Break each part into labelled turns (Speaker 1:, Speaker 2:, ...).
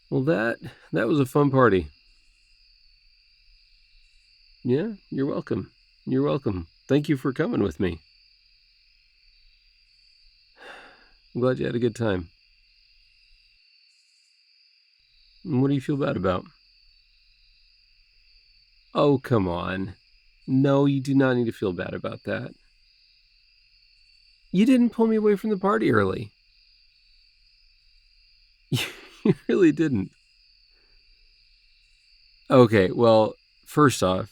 Speaker 1: Well, that was a fun party. Yeah, you're welcome. You're welcome. Thank you for coming with me. I'm glad you had a good time. And what do you feel bad about? Oh, come on. No, you do not need to feel bad about that. You didn't pull me away from the party early. You really didn't. Okay, well, first off,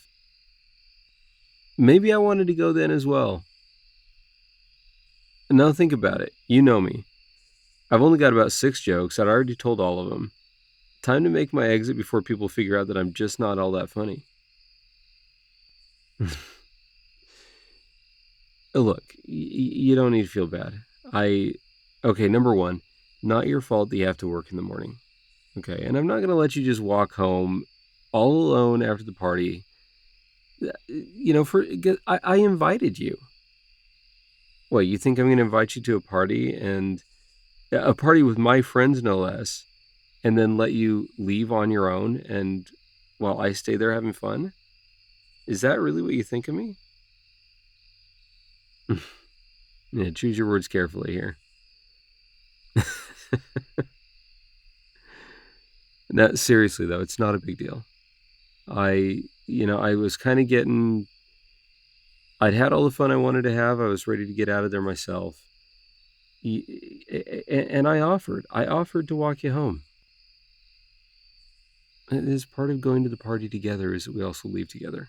Speaker 1: maybe I wanted to go then as well. Now think about it. You know me. I've only got about 6 jokes. I'd already told all of them. Time to make my exit before people figure out that I'm just not all that funny. Look, you don't need to feel bad. Okay, number one, not your fault that you have to work in the morning. Okay, and I'm not going to let you just walk home all alone after the party. I invited you. What, you think I'm going to invite you to a party and a party with my friends, no less, and then let you leave on your own and while I stay there having fun? Is that really what you think of me? Yeah, choose your words carefully here. No, seriously though, it's not a big deal. I was kind of getting, I'd had all the fun I wanted to have. I was ready to get out of there myself. And I offered to walk you home. It is part of going to the party together is that we also leave together.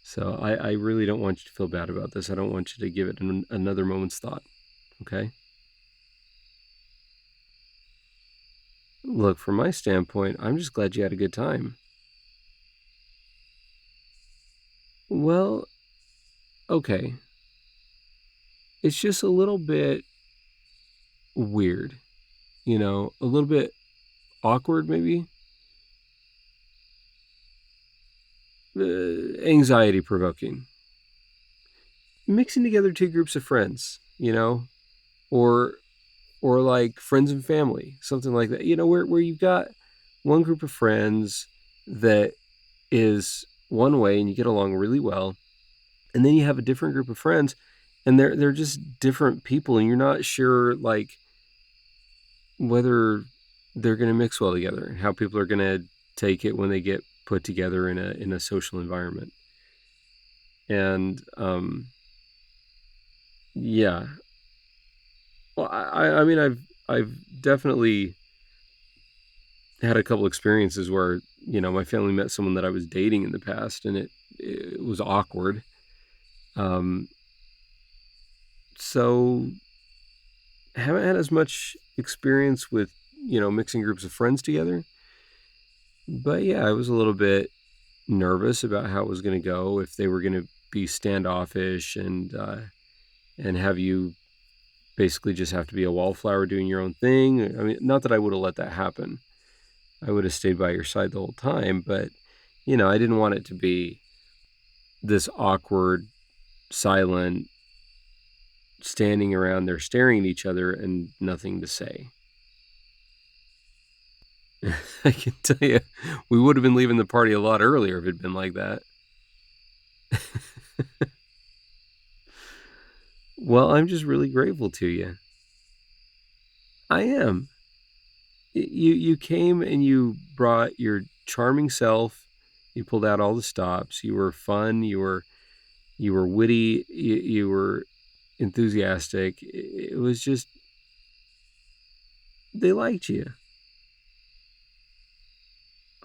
Speaker 1: So I really don't want you to feel bad about this. I don't want you to give it another moment's thought. Okay? Look, from my standpoint, I'm just glad you had a good time. Well, okay. It's just a little bit weird, a little bit awkward, maybe, anxiety provoking. Mixing together two groups of friends, or like friends and family, something like that. Where you've got one group of friends that is one way and you get along really well, and then you have a different group of friends and they're just different people and you're not sure like whether they're going to mix well together and how people are going to take it when they get put together in a social environment. And yeah, well, I mean, I've definitely had a couple experiences where my family met someone that I was dating in the past, and it was awkward. Um, so haven't had as much experience with mixing groups of friends together, but yeah, I was a little bit nervous about how it was going to go, if they were going to be standoffish and have you basically just have to be a wallflower doing your own thing. I mean, not that I would have let that happen. I would have stayed by your side the whole time, but I didn't want it to be this awkward, silent, standing around there staring at each other and nothing to say. I can tell you, we would have been leaving the party a lot earlier if it had been like that. Well, I'm just really grateful to you. I am. You came and you brought your charming self. You pulled out all the stops. You were fun. You were witty. You were enthusiastic. It was just they liked you.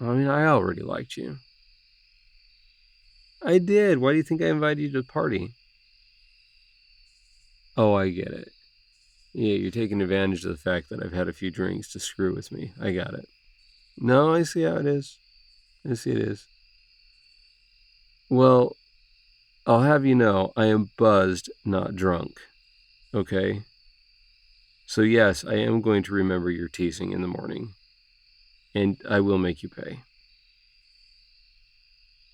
Speaker 1: I mean, I already liked you. I did. Why do you think I invited you to the party? Oh, I get it. Yeah, you're taking advantage of the fact that I've had a few drinks to screw with me. I got it. No, I see how it is. I see it is. Well, I'll have you know, I am buzzed, not drunk. Okay? So, yes, I am going to remember your teasing in the morning, and I will make you pay.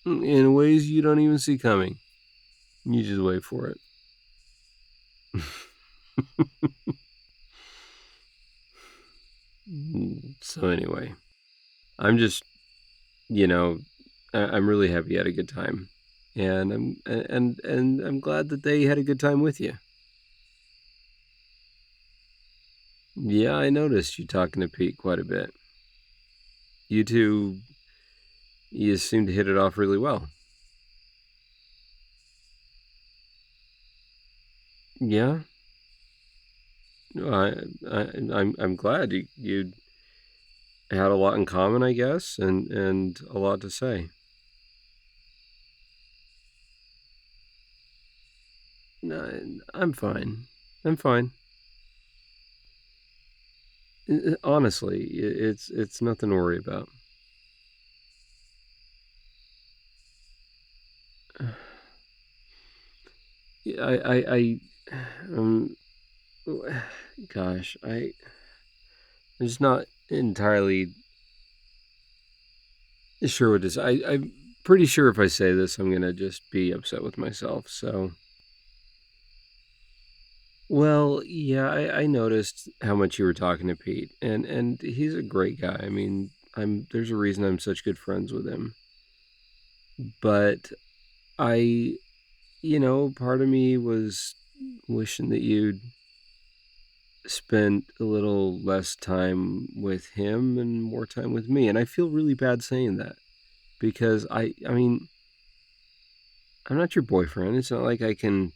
Speaker 1: In ways you don't even see coming. You just wait for it. So anyway, I'm just, you know, I'm really happy you had a good time, and I'm glad that they had a good time with you. Yeah, I noticed you talking to Pete quite a bit. You two, you seem to hit it off really well. Yeah, I, I'm glad you had a lot in common, I guess, and a lot to say. No, I'm fine. I'm fine. Honestly, it's nothing to worry about. I um, gosh, I'm just not entirely sure what this. I'm pretty sure if I say this, I'm gonna just be upset with myself. So, well, yeah, I noticed how much you were talking to Pete, and he's a great guy. I mean, there's a reason I'm such good friends with him. But I, part of me was wishing that you'd spent a little less time with him and more time with me. And I feel really bad saying that because I mean, I'm not your boyfriend. It's not like I can,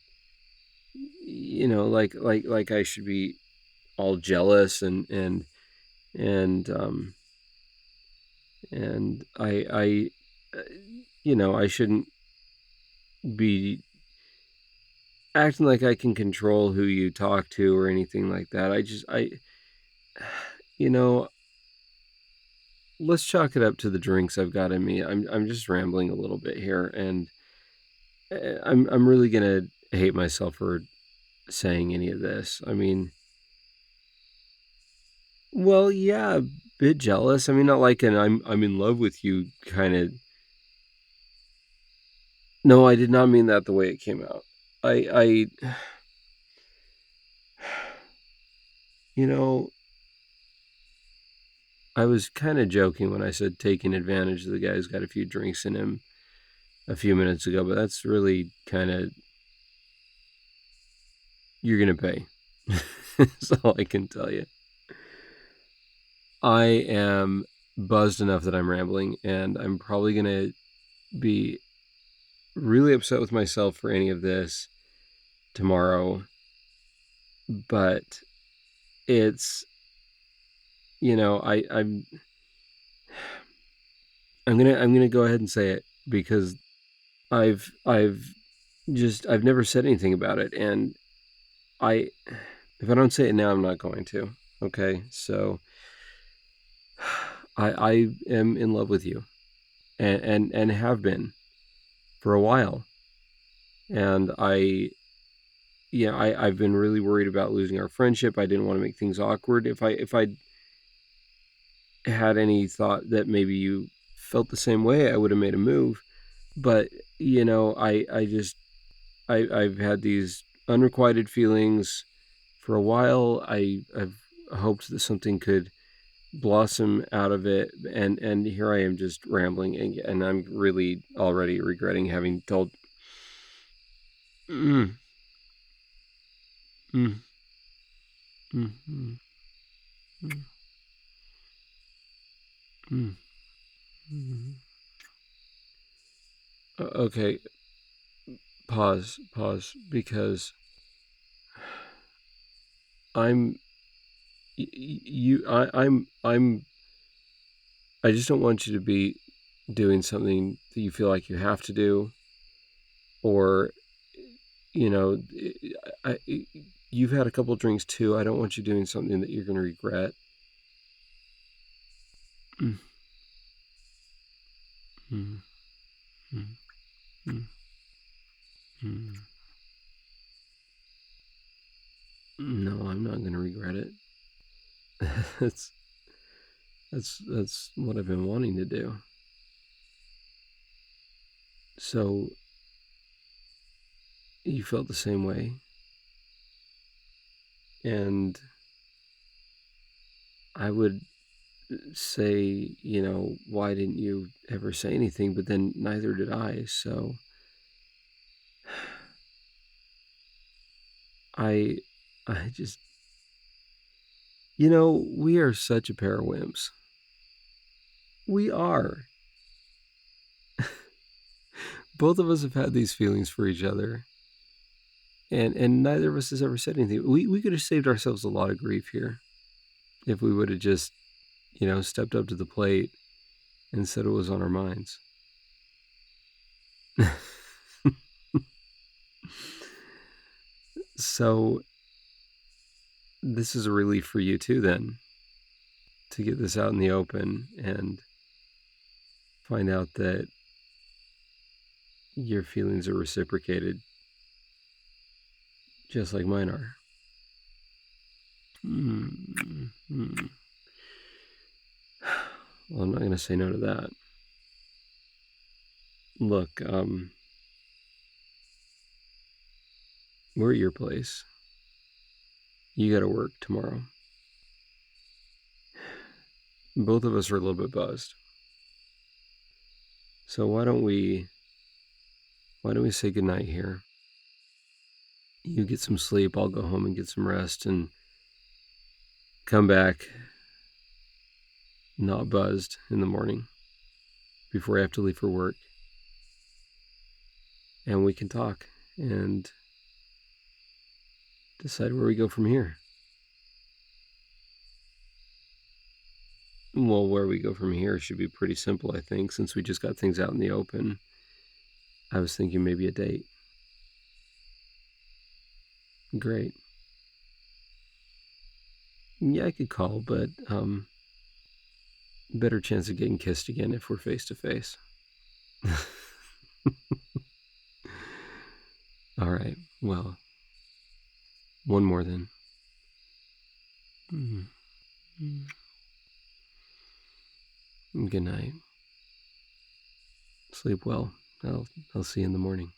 Speaker 1: like I should be all jealous and and uh, I shouldn't be acting like I can control who you talk to or anything like that. You know, let's chalk it up to the drinks I've got in me. I'm just rambling a little bit here, and I'm really gonna hate myself for saying any of this. I mean, well, yeah, a bit jealous. I mean, not like an I'm in love with you kind of. No, I did not mean that the way it came out. I you know, I was kind of joking when I said taking advantage of the guy who's got a few drinks in him a few minutes ago, but that's really kind of you're gonna pay. That's all I can tell you. I am buzzed enough that I'm rambling, and I'm probably gonna be really upset with myself for any of this tomorrow. But it's I'm gonna go ahead and say it because I've never said anything about it, and I if I don't say it now, I'm not going to. Okay, so I am in love with you, and have been for a while, and I've been really worried about losing our friendship. I didn't want to make things awkward. If I had any thought that maybe you felt the same way, I would have made a move. But I've had these unrequited feelings for a while. I've hoped that something could blossom out of it, and here I am just rambling, and I'm really already regretting having told. Mm, mm, mm, mm, mm, mm, mm. Okay, pause, because I'm you. I just don't want you to be doing something that you feel like you have to do, or you know, I, you've had a couple drinks too. I don't want you doing something that you're going to regret. Mm, mm, mm, mm, mm. No, I'm not going to regret it. that's that's what I've been wanting to do. So you felt the same way, and I would say, why didn't you ever say anything? But then neither did I. So I, I just, we are such a pair of wimps. We are. Both of us have had these feelings for each other. And neither of us has ever said anything. We could have saved ourselves a lot of grief here if we would have just, stepped up to the plate and said it was on our minds. So this is a relief for you too, then, to get this out in the open and find out that your feelings are reciprocated just like mine are. Mm-hmm. Well, I'm not going to say no to that. Look, we're at your place. You got to work tomorrow. Both of us are a little bit buzzed. So why don't we say goodnight here? You get some sleep, I'll go home and get some rest and come back not buzzed in the morning before I have to leave for work. And we can talk and decide where we go from here. Well, where we go from here should be pretty simple, I think, since we just got things out in the open. I was thinking maybe a date. Great. Yeah, I could call, but better chance of getting kissed again if we're face to face. All right. Well, one more then. Good night. Sleep well. I'll see you in the morning.